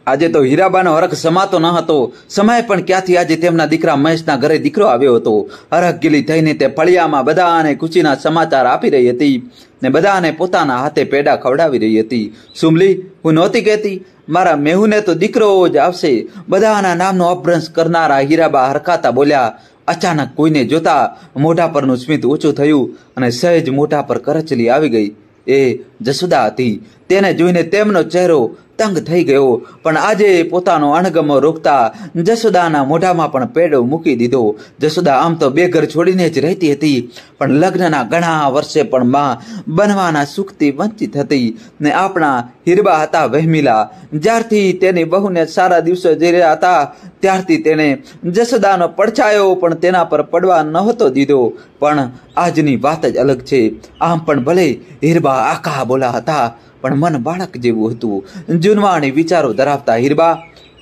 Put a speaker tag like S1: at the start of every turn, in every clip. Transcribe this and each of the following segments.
S1: આજે તો હીરાબાનો હરખ સમાતો ન હતો. સમય પણ ક્યાંથી આજે તેમના દીકરા મહેશના ઘરે દીકરો આવ્યો હતો. હરખ ગીલી થઈને તે ફળિયામાં બધાને ખુશીના સમાચાર આપી રહી હતી ને બધાને પોતાના હાથે પેડા ખવડાવી રહી હતી. સુમલી, હું નહોતી કહેતી મારા મેહુને તો દીકરો જ આવશે. બધાના નામનો અપભ્રંશ કરનારા હીરાબા હરખાતા બોલ્યા. અચાનક કોઈને જોતા મોઢા પરનું સ્મિત ઓછું થયું અને સહેજ મોઢા પર કરચલી આવી ગઈ. એ જસોદા હતી. તેને જોઈને તેમનો ચહેરો તંગ થઈ ગયો, પણ આજે પોતાનો અણગમો રોકતા જસોદાના મોઢામાં પણ પેડો મૂકી દીધો. જસોદા આમ તો બે ઘર છોડીને જ રહેતી હતી, પણ લગ્નના ઘણા વર્ષે પણ માં બનવાના સુખથી વંચિત હતી ને આપણા હીરબા હતા વહેમીલા. જ્યારથી તેની બહુને સારા દિવસો જઈ રહ્યા હતા ત્યારથી તેને જસોદાનો પડછાયો પણ તેના પર પડવા નહોતો દીધો. પણ આજની વાત જ અલગ છે. આમ પણ ભલે હીરબા આખા બોલા હતા, પણ મન બાળક જેવું હતું. જૂનવાણી વિચારો ધરાવતા હીરબા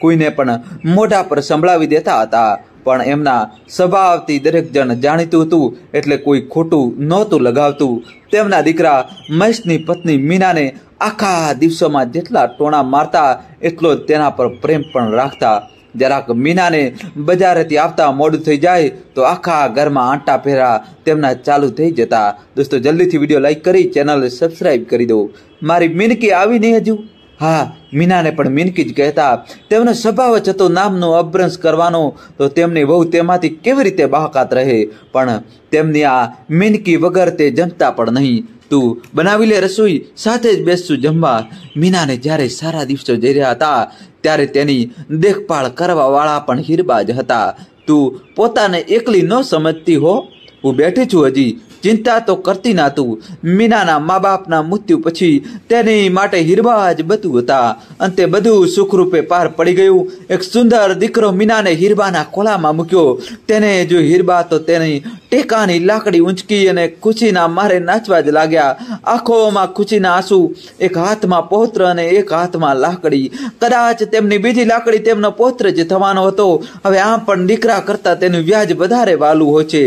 S1: કોઈને પણ મોઢા પર સંભળાવી દેતા હતા, પણ એમના સ્વભાવથી દરેક જણ જાણીતું હતું, એટલે કોઈ ખોટું નહોતું લગાવતું. તેમના દીકરા મહેશની પત્ની મીનાને આખા દિવસોમાં જેટલા ટોણા મારતા એટલો જ તેના પર પ્રેમ પણ રાખતા. જરાક મીનાને બજારેથી આવતા મોડું થઈ જાય તો આખા ઘરમાં આંટા ફેરા તેમના ચાલુ થઈ જતા. દોસ્તો, જલ્દીથી વિડીયો લાઈક કરી ચેનલ સબસ્ક્રાઈબ કરી દો. મારી મિનકી આવી નહીં હજુ? હા, મીનાને પણ મિનકી જ કહેતા. તેમનો સ્વભાવ જ હતો નામનો અપભ્રંશ કરવાનો, તો તેમની વહુ તેમાંથી કેવી રીતે બાકાત રહે? પણ તેમની આ મિનકી વગર તે જમતા પણ નહીં. તું બનાવી લે રસોઈ, સાથે જ બેસશું જમવા. મીનાને જ્યારે સારા દિવસો જઈ રહ્યા હતા ત્યારે તેની દેખભાળ કરવા વાળા પણ હીરબા જ હતા. તું પોતાને એકલી ન સમજતી હો. હું બેઠી છું હજી, ચિંતા તો કરતી ના તું. મીનાના મા બાપના મૃત્યુ પછી તેની માટે હીરબા જ બધું હતા. અંતે બધું સુખરૂપે પાર પડી ગયું. એક સુંદર દીકરો મીનાને હીરબાના ખોળામાં મૂક્યો. તેને જો હીરબા તો તેની ટેકાની લાકડી ઊંચકી અને ખુશીના મારે નાચવા જ લાગ્યા. આંખોમાં ખુશીના આંસુ, એક હાથમાં પૌત્ર અને એક હાથમાં લાકડી. કદાચ તેમની બીજી લાકડી તેમનો પૌત્ર જ થવાનો હતો. હવે આમ પણ દીકરા કરતા તેનું વ્યાજ વધારે વાલું હોય છે.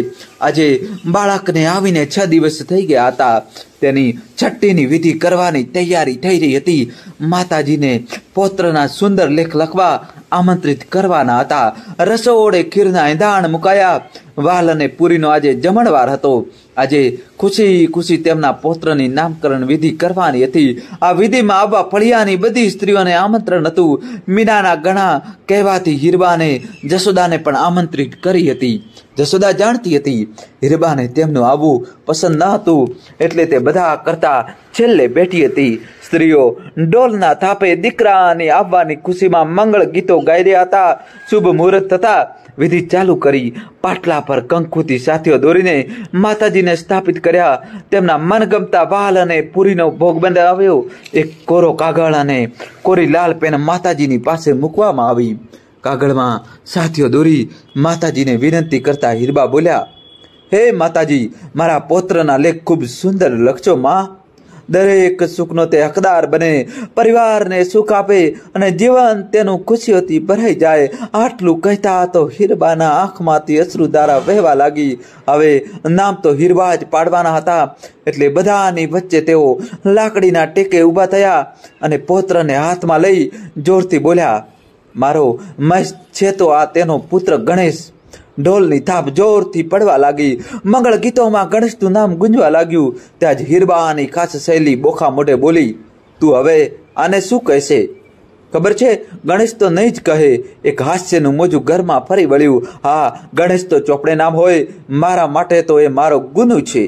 S1: આજે બાળકને આવીને 6 દિવસ થઈ ગયા હતા. તેની છઠ્ઠીની વિધિ કરવાની તૈયારી થઈ રહી હતી. માતાજીને પૌત્રના સુંદર લેખ લખવા આમંત્રિત કરવાના હતા. રસોડે ખીરના એંધાણ મુકાયા. વાલ અને પૂરીનો આજે જમણવાર હતો. આજે ખુશી ખુશી તેમના પૌત્રની નામકરણ વિધિ કરવાની હતી. આ વિધિમાં આવવા ફળિયાની બધી સ્ત્રીઓને આમંત્રણ હતું. મીનાના ઘણા કહેવાથી હીરબાને જસોદાને પણ આમંત્રિત કરી હતી. જસોદા જાણતી હતી હીરબાને તેમનું આવવું પસંદ ન હતું, એટલે તે બધા કરતા છેલ્લે બેઠી હતી. સ્ત્રીઓ ડોલના થાપે દીકરાની આવવાની ખુશીમાં મંગળ ગીતો ગાઈ રહ્યા હતા. શુભ મુહૂર્ત થતા વિધિ ચાલુ કરી. પાટલા પર કંકુથી સાથીઓ દોરીને માતાજીને સ્થાપિત કર્યા. તેમના મનગમતા વાલ અને પૂરીનો ભોગ બંધાવ્યો. એક કોરો કાગળ અને કોરી લાલ પેન માતાજીની પાસે મૂકવામાં આવી. કાગળમાં સાથીઓ દોરી માતાજીને વિનંતી કરતા હીરબા બોલ્યા, હે માતાજી, મારા પૌત્રના લેખ ખૂબ સુંદર લખજો માં. દરેક સુખનો તે હકદાર બને, પરિવારને સુખ આપે અને જીવન તેનું ખુશીઓથી ભરાઈ જાય. આટલું કહેતા તો હીરબાના આંખમાંથી અશ્રુધારા વહેવા લાગી. હવે નામ તો હીરબા જ પાડવાના હતા, એટલે બધાની વચ્ચે તેઓ લાકડીના ટેકે ઊભા થયા અને પૌત્રને હાથમાં લઈ જોરથી બોલ્યા, મારો મહેશ છે તો આ તેનો પુત્ર ગણેશ. ઢોલની થાપ જોરથી પડવા લાગી. મંગળ ગીતોમાં ગણેશનું નામ ગુંજવા લાગ્યું. ત્યાં જ હીરબાની ખાસ શૈલી બોખા મોઢે બોલી, તું હવે આને શું કહેશે? ખબર છે, ગણેશ તો નહીં જ કહે. એક હાસ્યનું મોજું ઘરમાં ફરી વળ્યું. હા, ગણેશ તો ચોપડે નામ હોય, મારા માટે તો એ મારો ગુનું છે.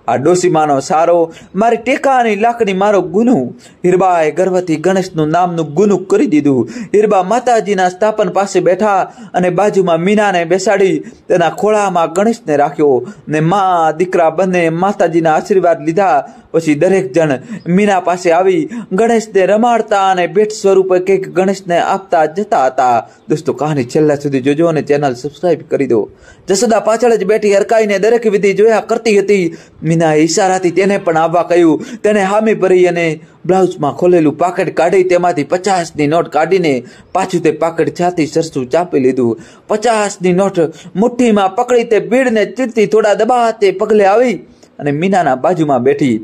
S1: આ ડોસીમાનો સારો, મારી ટેકાની લાકડી મારો ગુનું. હીરબાએ ગર્વથી ગણેશનું નામનું ગુનું કરી દીધું. હીરબા માતાજીના સ્થાપન પાસે બેઠા અને બાજુમાં મીનાને બેસાડી તેના ખોળામાં ગણેશને રાખ્યો ને મા દીકરા બંને માતાજીના આશીર્વાદ લીધા. પછી દરેક જણ મીના પાસે આવી ગણેશને રમાડતા અને ભેટ સ્વરૂપે કંઈક ગણેશને આપતા જતા હતા. દોસ્તો, કહાની છેલ્લા સુધી જોજો અને ચેનલ સબસ્ક્રાઈબ કરી દો. જસોદા પાછળ જ બેઠી હરકાઈને દરેક વિધિ જોયા કરતી હતી. મીનાએ ઈશારાથી તેને પણ આવવા કહ્યું. તેને હામી ભરી અને બ્લાઉઝમાં ખોલેલું પાકેટ કાઢી તેમાંથી 50ની નોટ કાઢીને પાછું તે પાકેટ છાતી સરસું ચાપી લીધું. 50ની નોટ મુઠ્ઠીમાં પકડી તે ભીડને ચીરતી થોડા દબાતે પગલે આવી અને મીનાના બાજુમાં બેઠી.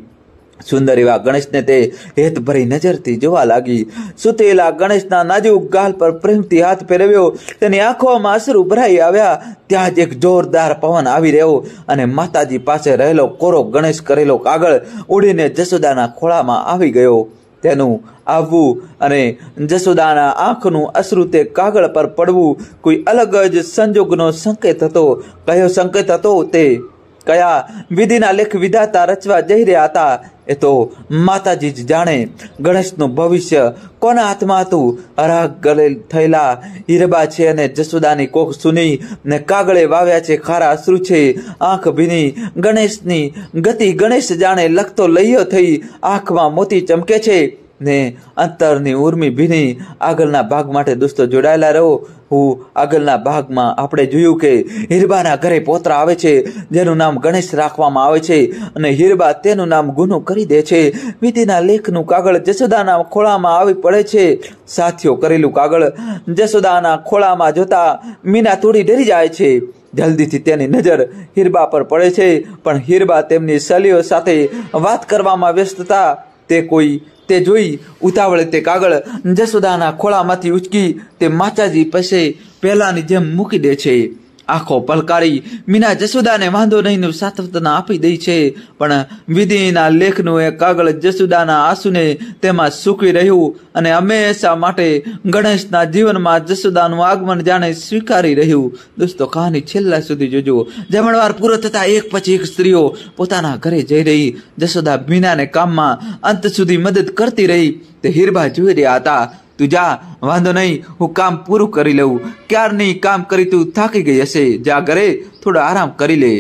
S1: સુંદર એવા ગણેશને તે હેત ભરી નજરથી જોવા લાગી. સુતેલા ગણેશના નાજુક ગાલ પર પ્રેમથી હાથ ફેરવ્યો. તેની આંખોમાં અશ્રુ ભરાઈ આવ્યા. ત્યાં જ એક જોરદાર પવન આવી રહ્યો અને માતાજી પાસે રહેલો કોરો ગણેશ કરેલો કાગળ ઉડીને જશોદાના ખોળામાં આવી ગયો. તેનું આવવું અને જશોદાના આંખનું અશ્રુ તે કાગળ પર પડવું કોઈ અલગ જ સંજોગનો સંકેત હતો. કયો સંકેત હતો તે? કયા વિધિના લેખ વિધાતા રચવા જઈ રહ્યા હતા એ તો માતાજી જ જાણે. ગણેશનું ભવિષ્ય કોના હાથમાં હતું? અરાગ ગળે થયેલા હીરબા છે અને જશોદાની કોખ સુની ને કાગળે વાવ્યા છે ખારા અશ્રુ છે. આંખ ભીની ગણેશની ગતિ ગણેશ જાણે લખતો લઈયો થઈ આંખમાં મોતી ચમકે છે ને અંતરની ઉર્મી ભીની. આગળના ભાગ માટે દોસ્તો જોડાયેલા રહો. હું આગળના ભાગમાં આપણે જોયું કે હીરબાના ઘરે પોતરા આવે છે જેનું નામ ગણેશ રાખવામાં આવે છે અને હીરબા તેનું નામ ગુનું કરી દે છે. વિધિના લેખનું કાગળ જશોદાના ખોળામાં આવી પડે છે. સાથીઓ કરેલું કાગળ જશોદાના ખોળામાં જોતા મીના થોડી ડરી જાય છે. જલ્દીથી તેની નજર હીરબા પર પડે છે પણ હીરબા તેમની સલીઓ સાથે વાત કરવામાં વ્યસ્ત હતા. તે જોઈ ઉતાવળે તે કાગળ જશોદાના ખોળામાંથી ઉચકી તે માતાજી પાસે પહેલાની જેમ મૂકી દે છે. આંખો પલકારી મીના જશોદાને વાંધો નહીંનું સાંત્વના આપી દઈ છે પણ વિધિના લેખનું એ કાગળ જશોદાના આંસુને તેમાં સૂકવી રહ્યું અને હંમેશા માટે ગણેશના જીવનમાં જશોદાનું આગમન જાણે સ્વીકારી રહ્યું. દોસ્તો કહાની છેલ્લા સુધી જોજો. જમણવાર પૂરો થતા એક પછી એક સ્ત્રીઓ પોતાના ઘરે જઈ રહી. જશોદા મીનાને કામમાં અંત સુધી મદદ કરતી રહી. તે હીરબા જોઈ રહ્યા હતા. તું જા, વાંધો નહીં, હું કામ પૂરું કરી લઉં. ક્યારની કામ કરી તું થાકી ગઈ હશે, જા ઘરે થોડો આરામ કરી લે.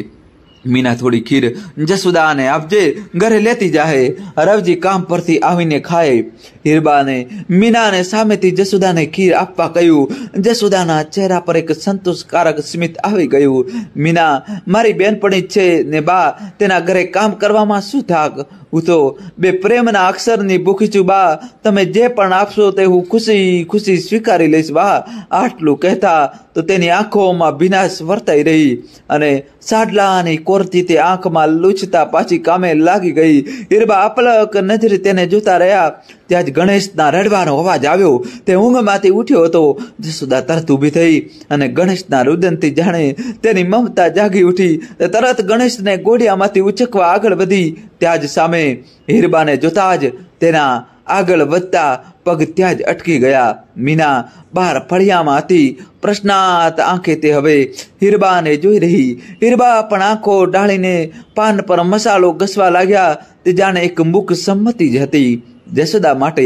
S1: મીના થોડી ખીર જશોદાને આપજે, ઘરે લેતી જાહે. રવજી કામ પરથી આવીને ખાય. હીરબાને મીનાને સામેથી જશોદાને ખીર આપવા કહ્યું. જશોદાના ચહેરા પર એક સંતોષકારક સ્મિત આવી ગયું. મીના મારી બેનપણી છે ને બા, તેના ઘરે કામ કરવામાં શું થાક? હું તો બે પ્રેમના અક્ષરની ભૂખી છું બા. તમે જે પણ આપશો તે હું ખુશી ખુશી સ્વીકારી લઈશ બા. આટલું કહેતા તો તેની આંખોમાં ભીનાશ વર્તાઈ રહી અને સાડલાની કોરથી તે આંખમાં લૂછતા પાછી કામે લાગી ગઈ. હીરબા અપલક નજરે તેને જોતા રહ્યા. ત્યાં જ ગણેશના રડવાનો અવાજ આવ્યો. તે ઊંઘમાંથી ઉઠ્યો હતો. જશોદા તરત ઊભી થઈ અને ગણેશના રુદનથી જાણે તેની મમતા જાગી ઉઠી. તે તરત ગણેશને ગોળિયામાંથી ઉચકવા આગળ વધી. ત્યાં જ સામે હીરબાને જોતા જ તેના આગળ વધતા પગ ત્યાં જ અટકી ગયા. મીના બહાર ફળિયામાં હતી. પ્રશ્નાર્થ આંખે તે હવે હીરબાને જોઈ રહી. હીરબા પણ આંખો ડાળીને પાન પર મસાલો ઘસવા લાગ્યા. તે જાણે એક મૂક સંમતિ જ હતી. જશોદા માટે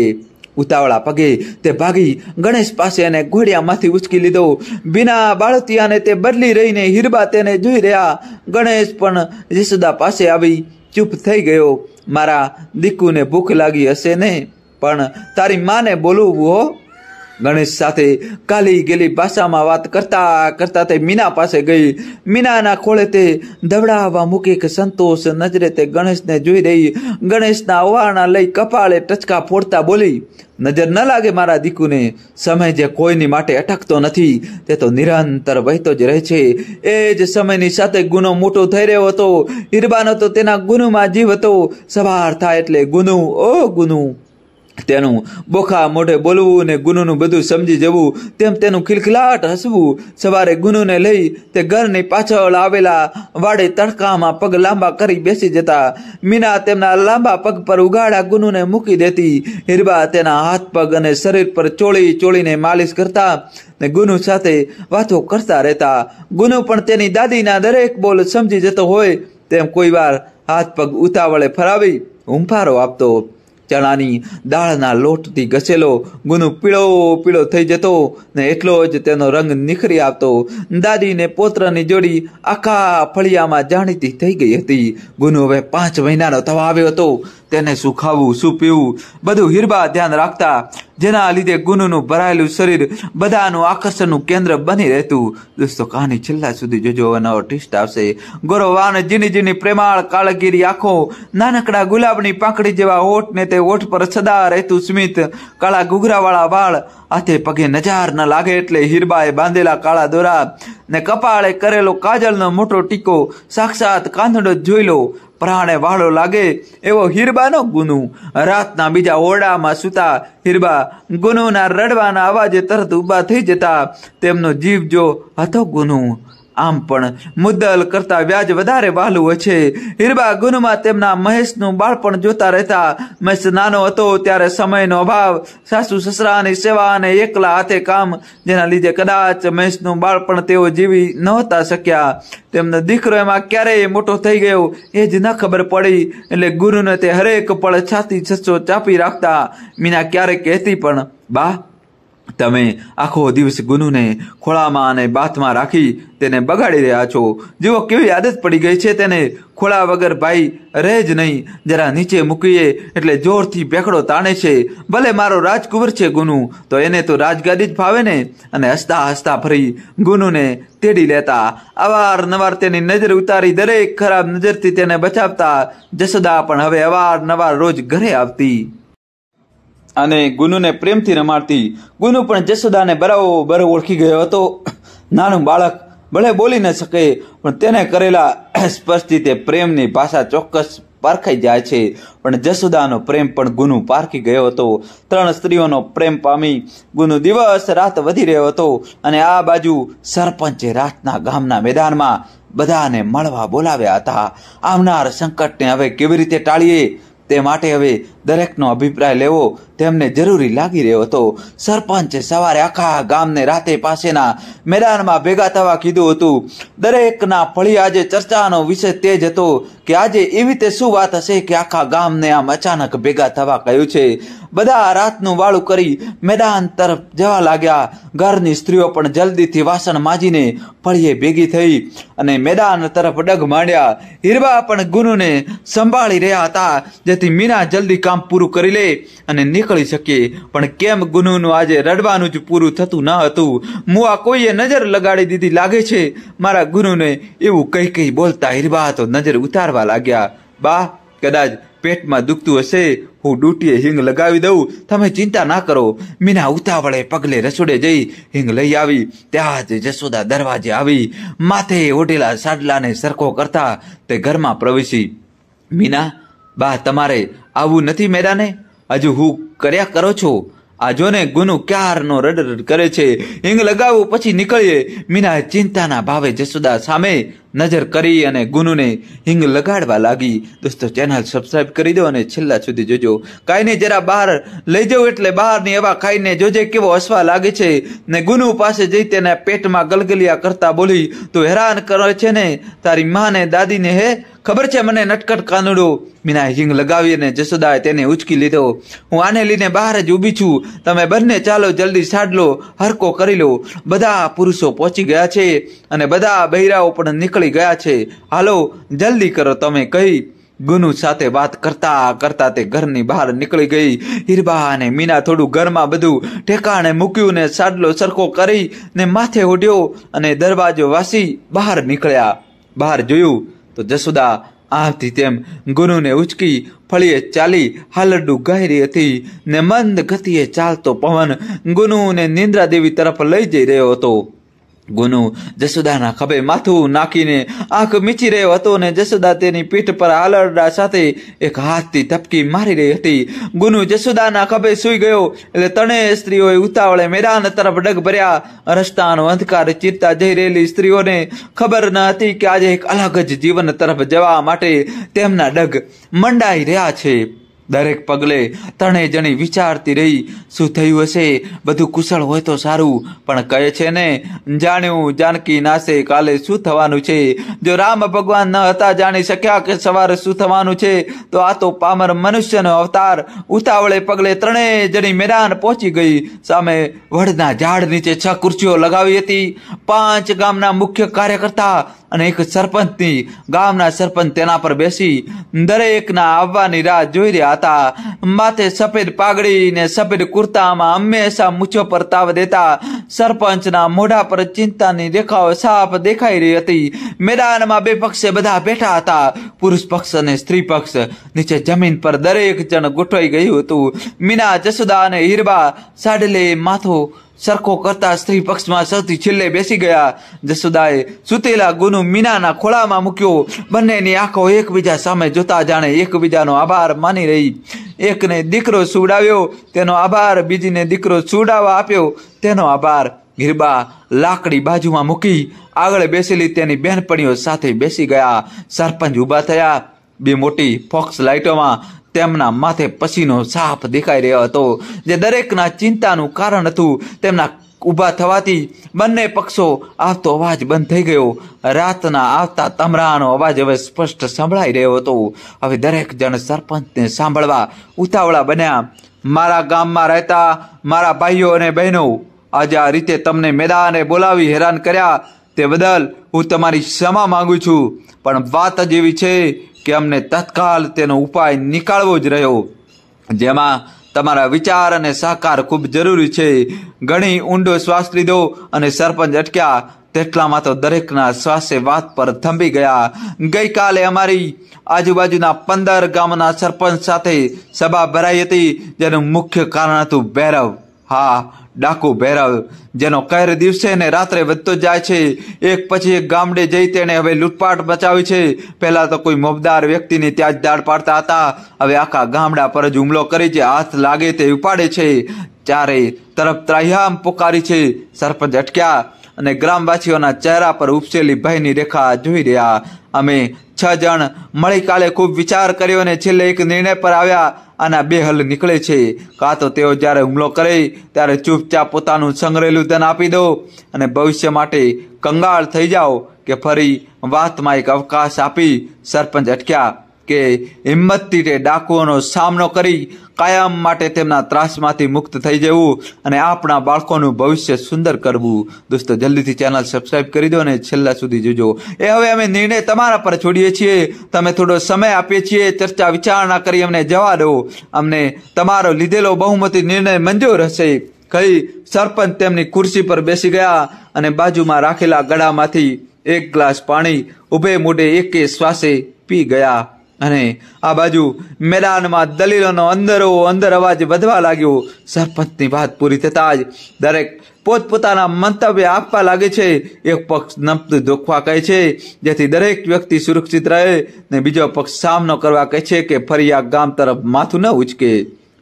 S1: ઉતાવળા પગે તે ભાગી ગણેશ પાસે અને ઘોડિયામાંથી ઉચકી લીધો. બીના બાળતિયાને તે બદલી રહીને હીરબા તેને જોઈ રહ્યા. ગણેશ પણ જશોદા પાસે આવી ચૂપ થઈ ગયો. મારા દીકુને ભૂખ લાગી હશે ને, પણ તારી માને બોલવું હો. ગણેશ સાથે કાલી ગેલી ભાષામાં વાત કરતા કરતા તે મીના પાસે ગઈ. મીનાના ખોળે તે ધવડાવવા મૂકી એક સંતોષ નજરે તે ગણેશને જોઈ રહી. ગણેશના અવારણા લઈ કપાળે ટચકા ફોડતા બોલી, નજર ન લાગે મારા દીકુને. સમય જે કોઈની માટે અટકતો નથી તે તો નિરંતર વહેતો જ રહે છે. એ જ સમયની સાથે ગુનો મોટો થઈ રહ્યો હતો. હીરબાનો તો તેના ગુનુમાં જીવ હતો. સવાર થાય એટલે ગુનું ઓ ગુનું. તેનું બોખા મોઢે બોલવું ને ગુનુનું બધું સમજી જવું, તેમ તેનું ખિલખિલાટ હસવું. સવારે ગુનુને લઈ તે ઘરની પાછળ આવેલા વાડે તડકામાં પગ લાંબા કરી બેસી જતા. મીના તેમના લાંબા પગ પર ઉગાડા ગુનુને મૂકી દેતી. હીરબા તેના હાથ પગ અને શરીર પર ચોળીને માલિશ કરતા ને ગુનુ સાથે વાતો કરતા રહેતા. ગુનુ પણ તેની દાદીના દરેક બોલ સમજી જતો હોય તેમ કોઈ વાર હાથ પગ ઉતાવળે ફરાવી હુંફારો આપતો. ચણાની દાળના લોટથી ઘસેલો ગુનુ પીળો થઈ જતો ને એટલો જ તેનો રંગ નિખરી આવતો. દાદીને પોત્રની જોડી આખા ફળિયામાં જાણીતી થઈ ગઈ હતી. ગુનુ હવે 5 મહિનાનો થવા આવ્યો હતો. તેને શું ખાવું શું પીવું બધું હીરબા ધ્યાન રાખતા, જેના લીધે ગુનુનું ભરાયેલું શરીર બધાનું આકર્ષણનું કેન્દ્ર બની રહેતું. દોસ્તો કહાની છેલ્લા સુધી જોજો, નવો ટ્વિસ્ટ આવશે. ગોરવાન ઝીણી પ્રેમાળ કાળગીરી આંખો, નાનકડા ગુલાબની પાંખડી જેવા હોઠ ને તે હોઠ પર સદા રહેતું સ્મિત, કાળા ઘૂઘરાવાળા વાળ, હાથે પગે નજાર ન લાગે એટલે હીરબાએ બાંધેલા કાળા દોરા ને કપાળે કરેલો કાજલનો મોટો ટીકો સાક્ષાત કાંધડો જોઈ લો. પ્રાણે વાળો લાગે એવો હીરબાનો ગુનુ. રાતના બીજા ઓરડામાં સૂતા હીરબા ગુનુના રડવાના અવાજે તરત ઊભા થઈ જતા. તેમનો જીવ જો હતો ગુનુ. આમ પણ મુદ્દલ કરતા વ્યાજ વધારે વહાલું હોય છે. હીરબા ગુનુમાં તેમના મહેશનું બાળપણ જોતા રહેતા. મહેશ નાનો હતો ત્યારે સમયનો અભાવ, સાસુ સસરાની સેવા અને એકલા હાથે કામ, જેના લીધે કદાચ મહેશનું બાળપણ તેઓ જીવી નહોતા શક્યા. તેમનો દીકરો એમાં ક્યારેય મોટો થઈ ગયો એ જ ન ખબર પડી. એટલે ગુરુને તે હરેક પળ છાતી છસો ચાપી રાખતા. મીના ક્યારેક કહેતી પણ, બા તમે આખો દિવસ ગુનુને ખોળામાં અને બાથમાં રાખી તેને બગાડી રહ્યા છો. જુઓ કેવી આદત પડી ગઈ છે તેને. ખોળા વગર ભાઈ રહે જ નહીં. જરા નીચે મૂકીએ એટલે જોરથી ભેખડો તાણે છે. ભલે મારો રાજકુંવર છે ગુનુ, તો એને તો રાજગાદી જ ફાવે ને. અને હસતા હસતા ફરી ગુનુને તેડી લેતા. અવારનવાર તેની નજર ઉતારી દરેક ખરાબ નજરથી તેને બચાવતા. જશોદા પણ હવે અવારનવાર રોજ ઘરે આવતી અને ગુનુને પ્રેમથી રમાડતી. ગુનુ પણ જશોદાને બરાબર ઓળખી ગયો હતો. નાનું બાળક ભલે બોલી ન શકે, પણ તેને કરેલા સ્પર્શથી તે પ્રેમની ભાષા ચોક્કસ પારખાઈ જાય છે. પણ જશોદાનો પ્રેમ પણ ગુનુ પારખી ગયો હતો. 3 સ્ત્રીઓનો પ્રેમ પામી ગુનુ દિવસ રાત વધી રહ્યો હતો. અને આ બાજુ સરપંચે રાતના ગામના મેદાનમાં બધાને મળવા બોલાવ્યા હતા. આવનાર સંકટને હવે કેવી રીતે ટાળીએ તે માટે હવે દરેકનો અભિપ્રાય લેવો તેમને જરૂરી લાગી રહ્યો હતો. સરપંચે સવારે આખા ગામને રાતે પાસેના મેદાનમાં ભેગા થવા કીધું હતું. દરેકના ફળી આજે ચર્ચાનો વિષય તે જ હતો કે આજે એવી તે શું વાત હશે કે આખા ગામને આમ અચાનક ભેગા થવા કહ્યું છે. બધા રાતનું વાળું કરી મેદાન તરફ જવા લાગ્યા. ઘરની સ્ત્રીઓ પણ જલ્દીથી વાસણ માજીને ફળીએ ભેગી થઈ અને મેદાન તરફ ડગ માંડ્યા. હીરબા પણ ગુનુને સંભાળી રહ્યા હતા જેથી મીના જલ્દી કામ પૂરું કરી લે અને નીકળી શકે. પણ કેમ ગુનુનું આજે રડવાનું જ પૂરું થતું ન હતું. મુઆ કોઈએ નજર લગાડી દીધી લાગે છે મારા ગુનુને, એવું કઈ કઈ બોલતા હીરબા તો નજર ઉતારવા લાગ્યા. બા કદાચ પેટમાં દુખતું હશે, હું ડૂટીએ હિંગ લગાવી દઉં, તમે ચિંતા ના કરો. મીના ઉતાવળે પગલે રસોડે જઈ હિંગ લઈ આવી. ત્યાં જ જશોદા દરવાજે આવી માથે ઓઢેલા સાડલાને સરખો કરતા તે ઘરમાં પ્રવેશી. મીના બા તમારે આવવું નથી મેદાને? હજુ હું કર્યા કરો છો? આ જોને ગુનુ ક્યારનો રડ કરે છે. હિંગ લગાવું પછી નીકળીએ. મીના ચિંતાના ભાવે જશોદા સામે નજર કરી અને ગુનુને હિંગ લગાડવા લાગી. દોસ્તો ચેનલ સબસ્ક્રાઇબ કરી દો અને છેલ્લા સુધી જોજો. કાંઈ નહીં, જરા બહાર લઈ જાઉં એટલે બહારની હવા ખાઈને જોજે કેવો હસવા લાગે છે. ને ગુનુ પાસે જઈ તેના પેટમાં ગલગલિયા કરતા બોલી, તું હેરાન કરે છે ને તારી માને દાદીને? હે ખબર છે મને નટકટ કાનુડો. મીના હિંગ લગાવીને જશોદાએ તેને ઉચકી લીધો. હું આને લઈને બહાર જ ઊભી છું, તમે બંને ચાલો જલ્દી સાડલો હરકો કરી લો. બધા પુરુષો પહોંચી ગયા છે અને બધા બૈરાઓ પણ નીકળી ગયા છે. હાલો જલ્દી કરો તમે કહી ગુનુ સાથે વાત કરતા કરતા તે ઘરની બહાર નીકળી ગઈ. હીરબા અને મીના થોડું ઘરમાં બધું ઠેકાણે મૂક્યું ને સાડલો સરખો કરી ને માથે ઓઢ્યો અને દરવાજો વાસી બહાર નીકળ્યા. બહાર જોયું તો જશોદા આમથી તેમ ગુનુને ઉચકી ફળીએ ચાલી હાલરડું ગાયરી હતી ને મંદ ગતિએ ચાલતો પવન ગુનુને નિંદ્રા દેવી તરફ લઈ જઈ રહ્યો હતો. ગુનુ જશોદાના ખભે માથું નાખીને આંખ મીચી રહ્યો હતો ને જશોદા તેની પીઠ પર હાલરડા સાથે એક હાથથી ધપકી મારી રહી હતી. ગુનુ જશોદાના ખભે સૂઈ ગયો એટલે 3 સ્ત્રીઓએ ઉતાવળે મેદાન તરફ ડગ ભર્યા. રસ્તાનો અંધકાર ચીરતા જઈ રહેલી સ્ત્રીઓને ખબર ન હતી કે આજે એક અલગ જ જીવન તરફ જવા માટે તેમના ડગ મંડાઈ રહ્યા છે. દરેક પગલે 3 જણી વિચારતી રહી, શું થયું હશે? બધું કુશળ હોય તો સારું, પણ કહે છે ને જાણ્યું જાનકી નાશે કાલે શું થવાનું છે. જો રામ ભગવાન ન હતા જાણી શક્યા કે સવારે શું થવાનું છે, તો આ તો પામર મનુષ્યનો અવતાર. ઉતાવળે પગલે 3 જણી મેદાન પહોંચી ગઈ. સામે વડના ઝાડ નીચે 6 ખુરશીઓ લગાવી હતી. 5 ગામના મુખ્ય કાર્યકર્તા અને એક સરપંચની. ગામના સરપંચ તેના પર બેસી દરેકના આવવાની રાહ જોઈ રહ્યા હતા. માથે સફેદ પાઘડી ને સફેદ કુર્તામાં હંમેશા મૂછો પર તાવ દેતા સરપંચના મોઢા પર ચિંતાની રેખાઓ સાફ દેખાઈ રહી હતી. મેદાનમાં 2 પક્ષે બધા બેઠા હતા, પુરુષ પક્ષ અને સ્ત્રી પક્ષ. નીચે જમીન પર દરેક જણ ગોઠવાઈ ગયું હતું. મીના, જશોદા અને હીરબા સાડલે માથો સરખો કરતા સ્ત્રી પક્ષમાં સૌથી છેલ્લે બેસી ગયા. જસોદાએ સુતેલા ગુનું મીનાના ખોળામાં મૂક્યો. બંનેની આંખો એકબીજા સામે જોતા જાણે એકબીજાનો આભાર માની રહી. એકને દીકરો સુવડાવ્યો તેનો આભાર, બીજીને દીકરો સુવડાવવા આપ્યો તેનો આભાર. હીરબા લાકડી બાજુમાં મૂકી આગળ બેસેલી તેની બહેનપણીઓ સાથે બેસી ગયા. સરપંચ ઊભા થયા. બે મોટી ફોક્સ લાઇટોમાં તેમના માથે પસીનો સાફ દેખાઈ રહ્યો હતો, જે દરેકના ચિંતાનું કારણ હતું. તેમના ઊભા થવાથી બંને પક્ષો આવતો અવાજ બંધ થઈ ગયો. રાતના આવતા તમરાનો અવાજ હવે સ્પષ્ટ સંભળાઈ રહ્યો હતો. હવે દરેક જણ સરપંચને સાંભળવા ઉતાવળા બન્યા. મારા ગામમાં રહેતા મારા ભાઈઓ અને બહેનો, આજે આ રીતે તમને મેદાને બોલાવી હેરાન કર્યા તે બદલ હું તમારી ક્ષમા માંગુ છું. પણ વાત જ એવી છે કે અમને તત્કાલ તેનો ઉપાય નીકાળવો જ રહ્યો, જેમાં તમારા વિચાર અને સહકાર ખૂબ જરૂરી છે. ઘણી ઊંડો શ્વાસ લીધો અને સરપંચ અટક્યા. તેટલામાં તો દરેકના શ્વાસે વાત પર થંભી ગયા. ગઈકાલે અમારી આજુબાજુના 15 ગામના સરપંચ સાથે સભા ભરાઈ હતી, જેનું મુખ્ય કારણ હતું ભૈરવ. હા, ડાકુ ભૈરવ, જેનો કહેર દિવસે ને રાત્રે વધતો જાય છે. એક પછી એક ગામડે જઈ તેણે હવે લૂંટપાટ મચાવી છે. પહેલા તો કોઈ મોબદાર વ્યક્તિને ત્યાં જ દાળ પાડતા હતા, હવે આખા ગામડા પર જ હુમલો કરી જે હાથ લાગે તે ઉપાડે છે. ચારે તરફ ત્રાહિમામ પોકારી છે. સરપંચ અટક્યા અને ગ્રામવાસીઓના ચહેરા પર ઉપસેલી ભયની રેખા જોઈ રહ્યા. અમે 6 જણ મળી કાલે ખૂબ વિચાર કર્યો અને છેલ્લે એક નિર્ણય પર આવ્યા. આના 2 હલ નીકળે છે. કાં તો તેઓ જ્યારે હુમલો કરે ત્યારે ચૂપચાપ પોતાનું સંગ્રહેલું ધન આપી દો અને ભવિષ્ય માટે કંગાળ થઈ જાઓ, કે ફરી વાતમાં એક અવકાશ આપી સરપંચ અટક્યા કે હિંમતથી તે ડાકુઓનો સામનો કરી કાયમ માટે તેમના ત્રાસમાંથી મુક્ત થઈ જવું અને આપણા બાળકોનું ભવિષ્ય સુંદર કરવું. દોસ્તો, જલ્દીથી ચેનલ સબસ્ક્રાઇબ કરી દો અને છેલ્લા સુધી જોજો. એ હવે અમે નિર્ણય તમારા પર છોડીએ છીએ. તમે થોડો સમય આપીએ છીએ, ચર્ચા વિચારણા કરી અમને જવા દો. અમને તમારો લીધેલો બહુમતી નિર્ણય મંજૂર હશે, કહી સરપંચ તેમની ખુરશી પર બેસી ગયા અને બાજુમાં રાખેલા ગળામાંથી એક ગ્લાસ પાણી ઉભે મોઢે એકે શ્વાસે પી ગયા. અને આ બાજુ મેદાનમાં દલીલોનો અંદરો અંદર અવાજ વધવા લાગ્યો. સરપંચની વાત પૂરી થતાં જ દરેક પોતપોતાના મંતવ્ય આપવા લાગે છે. એક પક્ષ નમતું જોખવા કહે છે જેથી દરેક વ્યક્તિ સુરક્ષિત રહે, ને બીજો પક્ષ સામનો કરવા કહે છે કે ફરી આ ગામ તરફ માથું ન ઉચકે.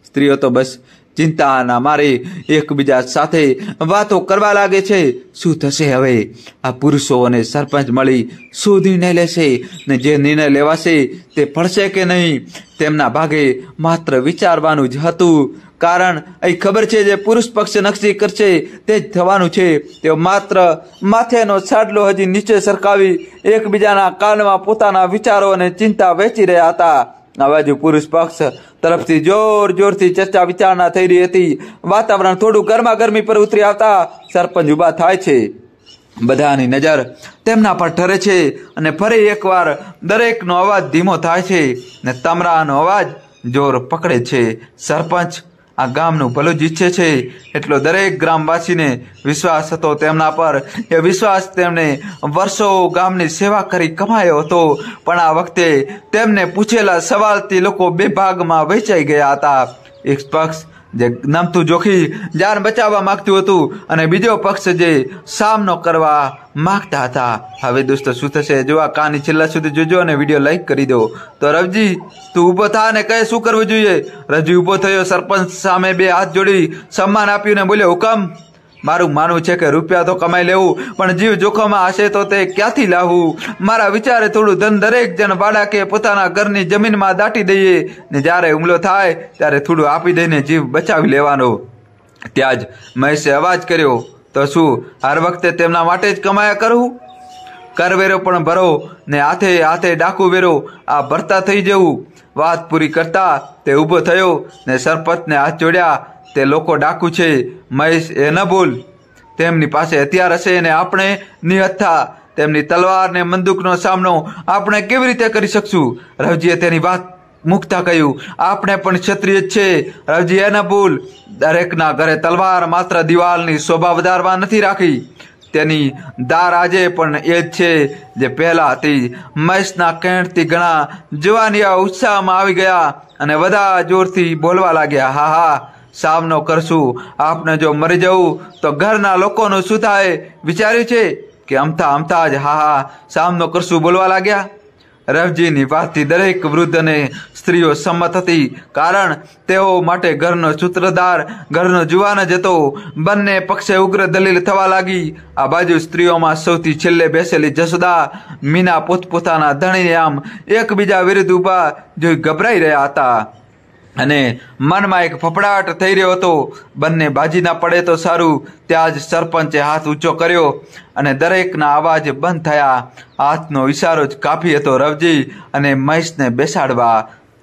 S1: સ્ત્રીઓ તો બસ ચિંતાના મારે એકબીજા સાથે વાતો કરવા લાગે છે. શું થશે હવે? આ પુરુષો અને સરપંચ મળી શું નિર્ણય લેશે, ને જે નિર્ણય લેવાશે તે પડશે કે નહીં? તેમના ભાગે માત્ર વિચારવાનું જ હતું, કારણ અહીં ખબર છે જે પુરુષ પક્ષ નક્કી કરશે તે જ થવાનું છે. તેઓ માત્ર માથેનો સાડલો હજી નીચે સરકાવી એકબીજાના કાનમાં પોતાના વિચારો અને ચિંતા વહેંચી રહ્યા હતા. આ બાજુ પુરુષ પક્ષ તરફથી જોર જોરથી ચર્ચા વિચારણા થઈ રહી હતી. વાતાવરણ થોડું ગરમાગરમી પર ઉતરી આવતા સરપંચ ઊભા થાય છે. બધાની નજર તેમના પર ઠરે છે અને ફરી એકવાર દરેકનો અવાજ ધીમો થાય છે ને તમરાનો અવાજ જોર પકડે છે. સરપંચ આ ગામનું ભલું જ ઈચ્છે છે એટલો દરેક ગ્રામવાસીને વિશ્વાસ હતો તેમના પર. એ વિશ્વાસ તેમણે વર્ષો ગામની સેવા કરી કમાયો હતો, પણ આ વખતે તેમને પૂછેલા સવાલથી લોકો 2 ભાગમાં વહેંચાઈ ગયા હતા. એક પક્ષ જે નમતું જોખી જાન બચાવવા માંગતું હતું અને બીજો પક્ષ જે સામનો કરવા માંગતા હતા. હવે દોસ્તો શું થશે જોવા કહાની છેલ્લા સુધી જોજો અને વિડીયો લાઈક કરી દો. તો રવજી, તું ઊભો થા અને કહે શું કરવું જોઈએ? રજી ઊભો થયો, સરપંચ સામે 2 હાથ જોડી સન્માન આપ્યું ને બોલ્યો, હુકમ. મારું માનવું છે કે રૂપિયા તો કમાઈ લેવું, પણ જીવ જોખમમાં હશે તો તે ક્યાંથી લાવવું? મારા વિચારે થોડું ધન દરેક જણ ભાડા કે પોતાના ઘરની જમીનમાં દાટી દઈએ, ને જ્યારે હુમલો થાય ત્યારે થોડું આપી દઈને જીવ બચાવી લેવાનો. ત્યાં જ મહેશે અવાજ કર્યો, તો શું હર વખતે તેમના માટે જ કમાયા કરવું? કરવેરો પણ ભરો ને હાથે હાથે ડાકુ વેરો આ ભરતા થઈ જવું. વાત પૂરી કરતા તે ઊભો થયો ને સરપંચને હાથ જોડ્યા. તે લોકો ડાકુ છે મહેશ, એ ન ભૂલ. તેમની પાસે હથિયાર હશે અને આપણે નિહત્થા. તેમની તલવાર ને બંદૂકનો સામનો આપણે કેવી રીતે કરી શકશું? રવજીએ તેની વાત મુકતા કહ્યું, આપણે પણ ક્ષત્રિય જ છે રવજી, એ ન ભૂલ. દરેકના ઘરે તલવાર માત્ર દિવાલની શોભા વધારવા નથી રાખી, તેની ધાર આજે પણ એ જ છે જે પહેલા હતી. મહેશના કહેણથી ઘણા જુવાનિયા ઉત્સાહમાં આવી ગયા અને બધા જોરથી બોલવા લાગ્યા, હા હા, સામનો કરશું. આપને જો મરી જવું તો ઘરના લોકોનું શું થાય વિચાર્યું છે કે અમથા જ હા સામનો કરશું બોલવા લાગ્યા. રવજીની વાતથી દરેક વૃદ્ધ અને સ્ત્રીઓ સંમત હતી, કારણ તેઓ માટે ઘરનો સૂત્રધાર ઘરનો જુવાન જ હતો. બંને પક્ષે ઉગ્ર દલીલ થવા લાગી. આ બાજુ સ્ત્રીઓમાં સૌથી છેલ્લે બેસેલી જશોદા, મીના પોતપોતાના ધણીને આમ એકબીજા વિરુદ્ધ ઊભા જોઈ ગભરાઈ રહ્યા હતા અને મનમાં એક ફફડાટ થઈ રહ્યો હતો. બંને બાજી ના પડે તો સારું. ત્યાં જ સરપંચે હાથ ઊંચો કર્યો અને દરેકના અવાજ બંધ થયા. હાથનો ઇશારો જ કાફી હતો રવજી અને મહેશને બેસાડવા.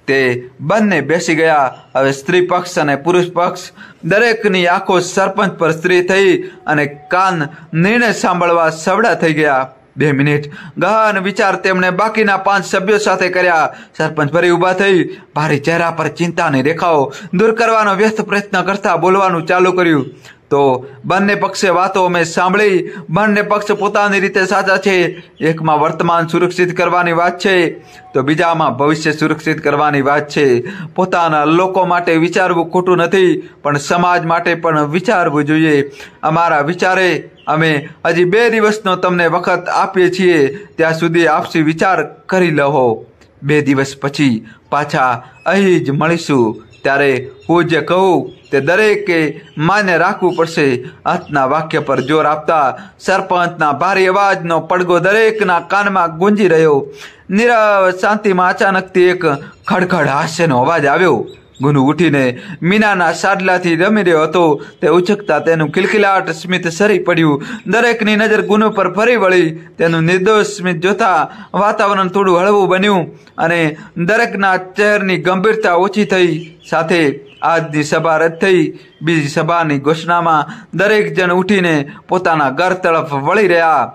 S1: તે બંને બેસી ગયા. હવે સ્ત્રી પક્ષ અને પુરુષ પક્ષ દરેકની આંખો સરપંચ પર સ્ત્રી થઈ અને કાન નિર્ણય સાંભળવા સવડા થઈ ગયા. 2 મિનિટ ગહન વિચાર તેમણે બાકીના 5 સભ્યો સાથે કર્યા. સરપંચ ફરી ઊભા થઈ ભારે ચહેરા પર ચિંતાની રેખાઓ દૂર કરવાનો વ્યસ્ત પ્રયત્ન કરતા બોલવાનું ચાલુ કર્યું. તો બંને પક્ષે વાતો મેં સાંભળી. બંને પક્ષ પોતાની રીતે સાચા છે. એકમાં વર્તમાન સુરક્ષિત કરવાની વાત છે તો બીજામાં ભવિષ્ય સુરક્ષિત કરવાની વાત છે. પોતાના લોકો માટે વિચારવું ખોટું નથી, પણ સમાજ માટે પણ વિચારવું જોઈએ. અમારા વિચારે અમે હજી 2 દિવસનો તમને વખત આપીએ છીએ. ત્યાં સુધી આપસી વિચાર કરી લો. 2 દિવસ પછી પાછા અહીં જ મળીશું. ત્યારે હું જે કહું તે દરેકે માન્ય રાખવું પડશે. અંતના વાક્ય પર જોર આપતા સરપંચના ભારે અવાજનો પડઘો દરેકના કાનમાં ગુંજી રહ્યો. નીરવ શાંતિમાં અચાનકથી એક ખડખડ હાસ્યનો અવાજ આવ્યો. ગુનુ ઉઠીને મીનાના સાડલાથી રમી રહ્યો હતો. તે ઉછકતા તેનું ખિલખિલાટ સ્મિત સરી પડ્યું. દરેકની નજર ગુનુ પર ફરી વળી. તેનું નિર્દોષ સ્મિત જોતા વાતાવરણ થોડું હળવું બન્યું અને દરેકના ચહેરની ગંભીરતા ઓછી થઈ. સાથે આજની સભા રદ થઈ. બીજી સભાની ઘોષણામાં દરેક જણ ઉઠીને પોતાના ઘર તરફ વળી રહ્યા.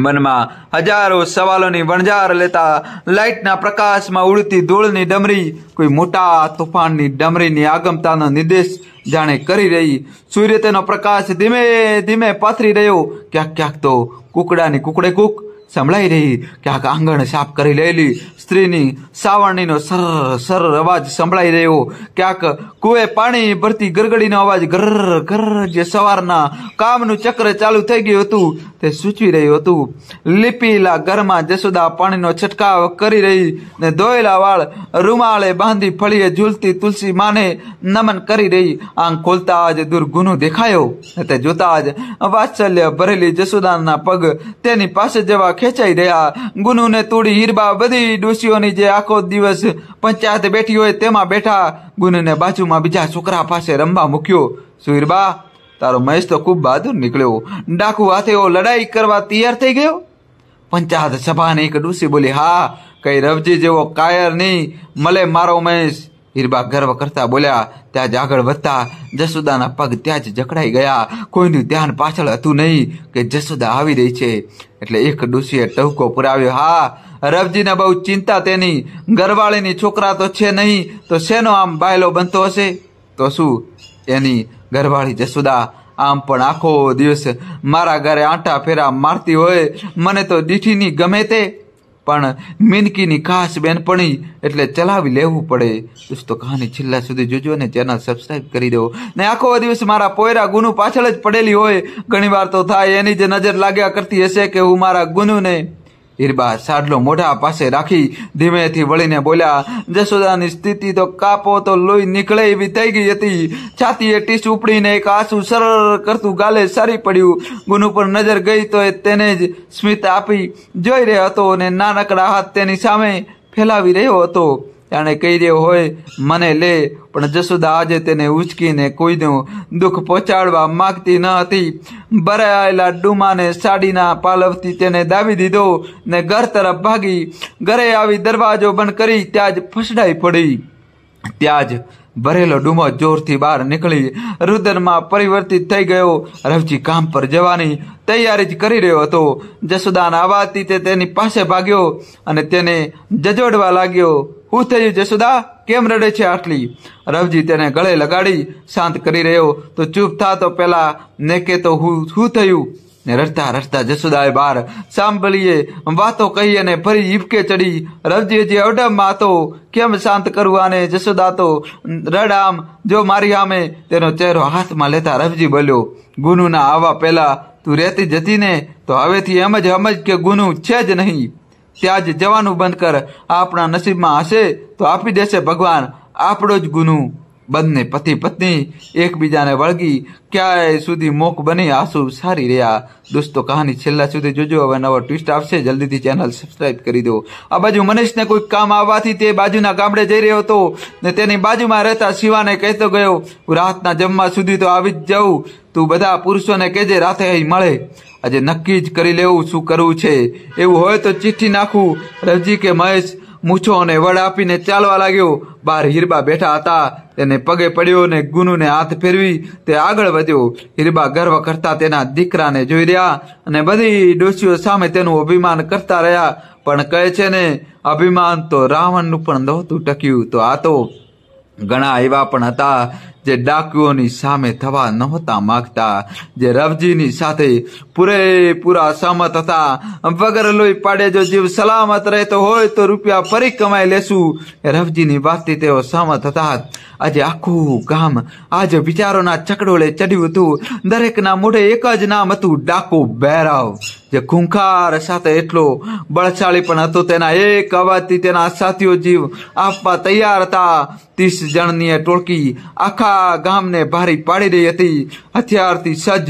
S1: મનમાં હજારો સવાલોની વણઝાર લેતા લાઇટના પ્રકાશમાં ઉડતી ધૂળની ડમરી કોઈ મોટા તોફાનની ડમરીની આગમતાનો નિર્દેશ જાણે કરી રહી. સૂર્ય તેનો પ્રકાશ ધીમે ધીમે પાથરી રહ્યો. ક્યાંક ક્યાંક તો કુકડાની કુકડે કૂક સંભળાઈ રહી. ક્યાંક આંગણ સાફ કરી રહેલી સ્ત્રીની સાવરણીનો સર અવાજ સંભળાઈ રહ્યો. ક્યાંક કુએ પાણી ભરતી ગરગડીનો અવાજ ઘર ઘર જે સવારના કામનું ચક્ર ચાલુ થઈ ગયું હતું તે સૂચવી રહ્યું હતું. લીપીલા ઘરમાં જશોદા પાણીનો છંટકાવ કરી રહી ને ધોયેલા વાળ રૂમાળે બાંધી ફળીએ ઝૂલતી તુલસી માને નમન કરી રહી. આંખ ખોલતા જ દૂર ગુનો દેખાયો. તે જોતા જ વાત્સલ્ય ભરેલી જશોદાના પગ તેની પાસે જવા ખેંચાઈ રહ્યા. ગુનુને તોડી હીરબા બધી ડોશીઓની જે આખો દિવસ પંચાયત બેઠી હોય તેમાં બેઠા. ગુનુને બાજુમાં બીજા છોકરા પાસે રમવા મૂક્યો. શું હીરબા, તારો મહેશ તો ખૂબ બહાદુર નીકળ્યો. ડાકુ હાથે લડાઈ કરવા તૈયાર થઈ ગયો. પંચાયત સભાને એક ડોશી બોલી, હા, કઈ રવજી જેવો કાયર નહીં મળે મારો મહેશ. હીરબા ગર્વ કરતા બોલ્યા. ત્યાં જ આગળ વધતા જશોદાના પગ ત્યાં જ જકડાઈ ગયા. કોઈનું ધ્યાન પાછળ હતું નહીં કે જશોદા આવી રહી છે. એટલે એક ડોશીએ ટહુકો પુરાવ્યો, હા, રવજીને બહુ ચિંતા તેની ઘરવાળીની. છોકરા તો છે નહીં તો શેનો આમ બાયલો બનતો હશે? તો શું એની ઘરવાળી જશોદા આમ પણ આખો દિવસ મારા ઘરે આંટા ફેરા મારતી હોય. મને તો દીઠીની ગમે તે, પણ મિનકીની ખાસ બેનપણી એટલે ચલાવી લેવું પડે. દોસ્તો, કહાની છેલ્લા સુધી જોજો અને ચેનલ સબસ્ક્રાઇબ કરી દો. ને આખો દિવસ મારા પોયરા ગુનુ પાછળ જ પડેલી હોય. ઘણી વાર તો થાય એની જ નજર લાગ્યા કરતી હશે કે હું મારા ગુનુને. હીરબા સાડલો મોઢા પાસે રાખી ધીમેથી વળીને બોલ્યા. જશોદાની સ્થિતિ તો કાપો તો લોહી નીકળે એવી થઈ ગઈ હતી. છાતીએ ટીસ ઉપડીને એક આંસુ સરળ કરતું ગાલે સારી પડ્યું. ગુનુ પર નજર ગઈ તો એ તેને જ સ્મિત આપી જોઈ રહ્યો હતો અને નાનકડા હાથ તેની સામે ફેલાવી રહ્યો હતો. જાણે કહી રહ્યો હોય, મને લે. પણ જશોદા આજે તેને ઉચકીને કોઈનું દુઃખ પહોંચાડવા માંગતી ન હતી. ભરાયેલા ડુમાને સાડીના પાલવથી તેને દાબી દીધો ને ઘર તરફ ભાગી. ઘરે આવી દરવાજો બંધ કરી ત્યાં જ ફસડાઈ પડી. ત્યાં જ ભરેલો ડુમો જોરથી બહાર નીકળી રુદનમાં પરિવર્તિત થઈ ગયો. રવજી કામ પર જવાની તૈયારી જ કરી રહ્યો હતો. જશોદાના અવાજથી તે તેની પાસે ભાગ્યો અને તેને જજોડવા લાગ્યો. શું થયું જશોદા, કેમ રડે છે આટલી? રવજી તેને ગળે લગાડી શાંત કરી રહ્યો. તો ચૂપ થા તો પેલા ને કે તો શું થયું? ને રડતા રડતા જસોદાએ બહાર સાંભળીએ વાતો કહી અને ફરી હિપકે ચડી. રવજી હજી અવડમમાં હતો. કેમ શાંત કરવું આને? જસોદા તો રડામ જો મારી સામે. તેનો ચહેરો હાથમાં લેતા રવજી બોલ્યો, ગુનુના આવવા પહેલા તું રહેતી જતી ને, તો હવેથી એમ જ સમજ કે ગુનુ છે જ નહીં. ત્યાં જ જવાનું બંધ કર. આપણા નસીબમાં હશે તો આપી દેશે ભગવાન. આપણો જ ગુનુ. બંને પતિ પત્ની એકબીજાને વળગી ક્યાંય સુધી મોક બની આંસુ સારી રહ્યા. દોસ્તો કહાની છેલ્લા સુધી જોજો. હવે નવો ટ્વિસ્ટ આવશે. જલ્દીથી ચેનલ સબસ્ક્રાઇબ કરી દો. આ બાજુ મનીષને કોઈ કામ આવવાથી તે બાજુના ગામડે જઈ રહ્યો હતો ને તેની બાજુમાં રહેતા શિવાને કહેતો ગયો, હું રાતના જમવા સુધી તો આવી જ જાઉં. તું બધા પુરુષોને કહેજે રાતે અહીં મળે. આજે નક્કી જ કરી લેવું શું કરવું છે. એવું હોય તો ચિઠ્ઠી નાખું. રવજી કે મહેશ મૂછો અને વડ આપીને ચાલવા લાગ્યો. બહાર હીરબા બેઠા હતા. તેને પગે પડ્યો ને ગુનુને હાથ ફેરવી તે આગળ વધ્યો. હીરબા ગર્વ કરતા તેના દીકરાને જોઈ રહ્યા અને બધી ડોશીઓ સામે તેનું અભિમાન કરતા રહ્યા. પણ કહે છે ને, અભિમાન તો રાવણનું પણ નહોતું ટક્યું. તો આ તો ઘણા એવા પણ હતા જે ડાકુઓની સામે થવા નહોતા માંગતા, જે રવજીની સાથે પૂરેપૂરા સહમત હતા. વગર લોહી પાડે જો જીવ સલામત રહેતો હોય તો રૂપિયા ફરી કમાઈ લેશું. રવજીની વાતથી તેઓ સહમત હતા. આજે આખું ગામ આજ વિચારોના ચકડોળે ચડ્યું હતું. દરેકના મોઢે એક જ નામ હતું, ડાકુ ભૈરવ. જે ખૂંખાર સાથે એટલો બળશાળી પણ હતો. તેના એક અવાજથી તેના સાથીઓ જીવ આપવા તૈયાર હતા. 30 જણની ટોળકી આખા ગામને ભારી પાડી રહી હતી. હથિયારથી સજ્જ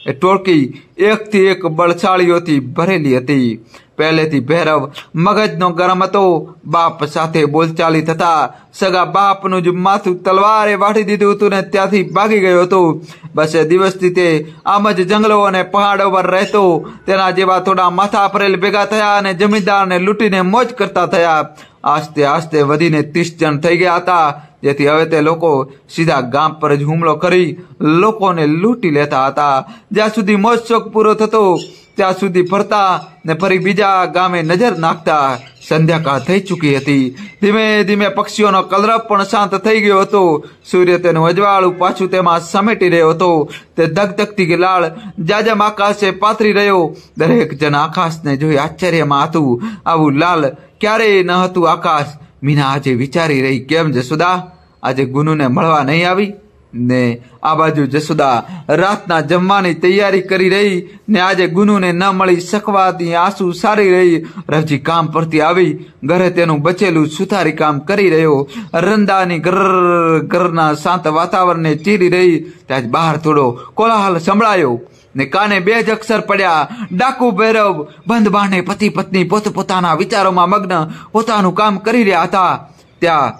S1: એ ટોળકી એકથી એક બળશાળીઓથી ભરેલી હતી. પહેલેથી ભૈરવ મગજનો ગરમ હતો. બાપ સાથે બોલચાલી થતા સગા બાપનું જ માથું તલવારે વાઢી દીધું હતું ને ત્યાંથી ભાગી ગયો હતો. બસ એ દિવસથી તે આમ જ જંગલો અને પહાડો પર રહેતો. તેના જેવા થોડા માથા પરેલ ભેગા થયા અને જમીનદારને લૂંટીને મોજ કરતા થયા. આસ્તે આસ્તે વધીને 30 જણ થઈ ગયા હતા. જેથી હવે તે લોકો સીધા ગામ પર જ હુમલો કરી લોકોને લૂંટી લેતા હતા. જ્યાં સુધી મોજ શોખ પૂરો થતો ત્યાં સુધી ફરતા ને ફરી બીજા ગામે નજર નાખતા. સંધ્યાકાળ થઈ ચૂકી હતી. ધીમે ધીમે પક્ષીઓનો કલરવ પણ શાંત થઈ ગયો હતો. સૂર્ય તેનું અજવાળું પાછું તેમાં સમેટી રહ્યો હતો. તે ધગધગતી લાળ જાજમ આકાશે પાથરી રહ્યો. દરેક જણ આકાશને જોઈ આશ્ચર્યમાં હતું. આવું લાલ ક્યારેય ન હતું આકાશ. મીના આજે વિચારી રહી, કેમ જસોદા આજે ગુનુને મળવા નહીં આવી? ને આ બાજુ જસોદા રાતના જમવાની તૈયારી કરી રહી ને આજે ગુનુને ન મળી શકવાથી આંસુ સારી રહી. રવજી કામ પરથી આવી ઘરે તેનું બચેલું સુથારી કામ કરી રહ્યો. રંદાની ઘરના શાંત વાતાવરણને ચીરી રહી. ત્યાં જ બહાર થોડો કોલાહલ સંભળાયો ને કાને 2 જ અક્ષર પડ્યા, ડાકુ ભૈરવ. બંધ બારણે પતિ પત્ની પોતપોતાના વિચારોમાં મગ્ન પોતાનું કામ કરી રહ્યા હતા. ત્યાં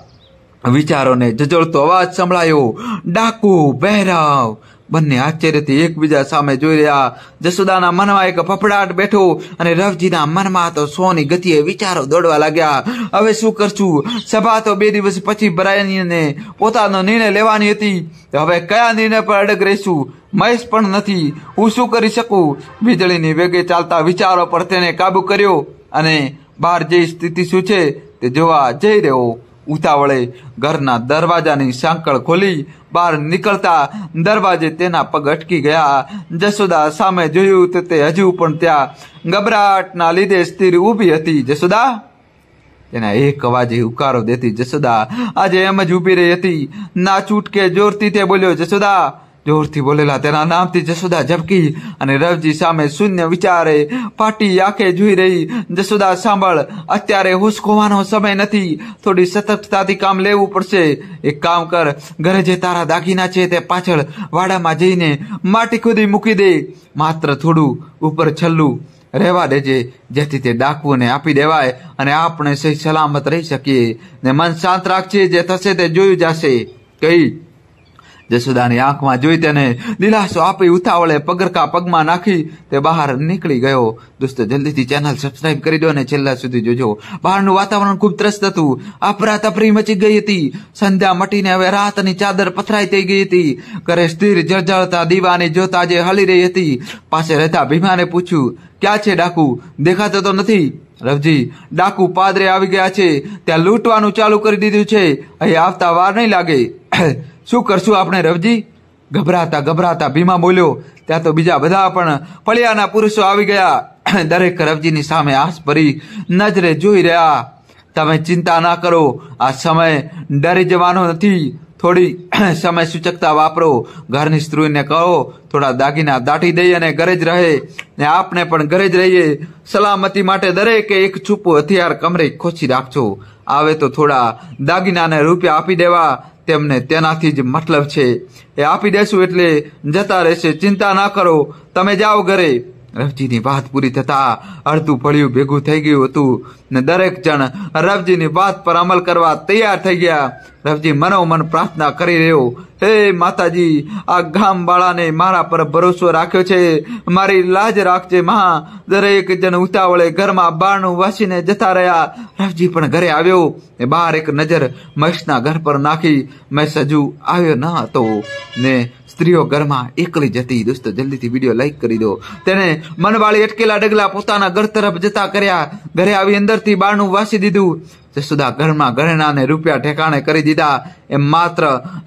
S1: વિચારોને જજોળતો અવાજ સંભળાયો, ડાકુ ભૈરવ. બંને આશ્ચર્યથી એકબીજા સામે જોઈ રહ્યા. જસોદાના મનમાં એક ફફડાટ બેઠો અને રવજીના મનમાં તો 100ની ગતિએ વિચારો દોડવા લાગ્યા. હવે શું કરશું? સભા તો 2 દિવસ પછી ભરાઈને પોતાનો નિર્ણય લેવાની હતી. હવે કયા નિર્ણય પર અડગ રહીશું? મહેશ પણ નથી. હું શું કરી શકું? વીજળીની વેગે ચાલતા વિચારો પર તેને કાબુ કર્યો અને બહાર જે સ્થિતિ શું છે તે જોવા જઈ રહ્યો. ઉતાવળે ઘરના દરવાજાની સાંકળ ખોલી બહાર નીકળતા દરવાજે તેના પગ અટકી ગયા. જસોદા સામે જોયું તો તે હજુ પણ ત્યાં ગભરાટના લીધે સ્થિર ઊભી હતી. જસોદા! તેના એક અવાજે ઉકારો દેતી જસોદા આજે એમ જ ઊભી રહી હતી. ના છૂટકે જોરથી તે બોલ્યો, જસોદા. જોરથી બોલેલા તેના નામથી જસોદા ઝબકી અને રવજી સામે શૂન્ય વિચારે ફાટી આંખે જોઈ રહી. જસોદા સાંભળ, અત્યારે હોશ ખોવાનો સમય નથી. થોડી સતર્કતાથી કામ લેવું પડશે. એક કામ કર, ઘરે જે તારા દાગીના છે તે પાછળ વાડામાં જઈને માટી ખોદી મૂકી દે. માત્ર થોડું ઉપર છલ્લું રહેવા દેજે, જેથી તે ડાકુઓને આપી દેવાય અને આપણે સહી સલામત રહી શકીએ. ને મન શાંત રાખજે, જે થશે તે જોયું જશે કહી જસોદાની આંખમાં જોઈ તેને દિલાસો આપી ઉતાવળે પગરખા પગમાં નાખી તે બહાર નીકળી ગયો. દોસ્તો જલ્દીથી ચેનલ સબસ્ક્રાઇબ કરી દો અને છેલ્લા સુધી જોજો. બહારનું વાતાવરણ ખૂબ ત્રસ્ત હતું. અફરાતફરી મચી ગઈ હતી. સંધ્યા મટીને હવે રાતની ચાદર પથરાઈ થઈ ગઈ હતી. ઘરે સ્થિર જળજળતા દીવાની જ્યોત આજે હલી રહી હતી. પાસે રહેતા ભીમાને પૂછ્યું, ક્યાં છે ડાકુ? દેખાતો તો નથી. રવજી, ડાકુ પાદરે આવી ગયા છે. ત્યાં લૂંટવાનું ચાલુ કરી દીધું છે. અહીં આવતા વાર નહીં લાગે. શું કરશું આપણે રવજી? ગભરાતા ગભરાતા ભીમા બોલ્યો. ત્યાં તો બીજા બધા પણ ફળિયાના પુરુષો આવી ગયા. દરેક રવજીની સામે આસ ભરી નજરે જોઈ રહ્યા. તમે ચિંતા ના કરો, આ સમય ડરી જવાનો નથી. થોડી સમય સૂચકતા વાપરો. ઘરની સ્ત્રીને કહો થોડા દાગીના દાટી દઈ અને ઘરે જ રહે ને આપને પણ ઘરે જ રહીએ. સલામતી માટે દરેકે એક છૂપું હથિયાર કમરે ખોચી રાખજો. આવે તો થોડા દાગીનાને રૂપિયા આપી દેવા. તેમને તેનાથી જ મતલબ છે. એ આપી દેશું એટલે જતા રહેશે. ચિંતા ના કરો, તમે જાઓ ઘરે. રવજીની વાત પૂરી થતા અડધું ફળિયું ભેગું થઈ ગયું હતું ને દરેક જણ રવજીની વાત પર અમલ કરવા તૈયાર થઈ ગયા. રવજી મનોમન પ્રાર્થના કરી રહ્યો, હે માતાજી, આ ગામ વાળાને મારા પર ભરોસો રાખ્યો છે, મારી લાજ રાખજે માં. દરેક જણ ઉતાવળે ઘરમાં બારણું વાસીને જતા રહ્યા. રવજી પણ ઘરે આવ્યો ને બહાર એક નજર મહેશના ઘર પર નાખી. મહેશ હજુ આવ્યો ન હતો ને સ્ત્રીઓ ઘરમાં એકલી જ હતી. દોસ્તો જલ્દીથી વિડીયો લાઈક કરી દો. તેને મનવાળી અટકેલા ડગલા પોતાના ઘર તરફ જતા કર્યા. ઘરે આવી અંદરથી બારણું વાસી દીધું. જસુદા ઘરમાં ઘરેણાને રૂપિયા ઠેકાણે કરી દીધા એમ માત્ર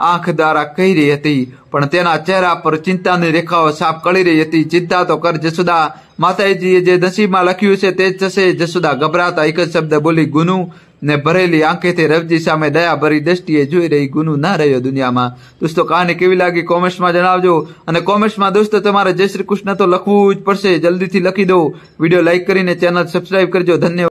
S1: આંખ દ્વારા કહી રહી હતી, પણ તેના ચહેરા પર ચિંતાની રેખાઓ સાફ કરી રહી હતી. ચિંતા તો કર જસુદા, માતાજીએ જે નસીબમાં લખ્યું છે તે જ થશે. જસુદા ગભરાતા એક જ શબ્દ બોલી, ગુનુ. ને ભરેલી આંખેથી રવજી સામે દયા ભરી દ્રષ્ટિએ જોઈ રહી. ગુનુ ના રહ્યો દુનિયામાં. દોસ્તો કહાની કેવી લાગી કોમેન્ટ્સમાં જણાવજો. અને કોમેન્ટ્સમાં દોસ્તો તમારે જય શ્રી કૃષ્ણ તો લખવું જ પડશે. જલ્દીથી લખી દો. વિડીયો લાઈક કરીને ચેનલ સબસ્ક્રાઈબ કરજો. ધન્યવાદ.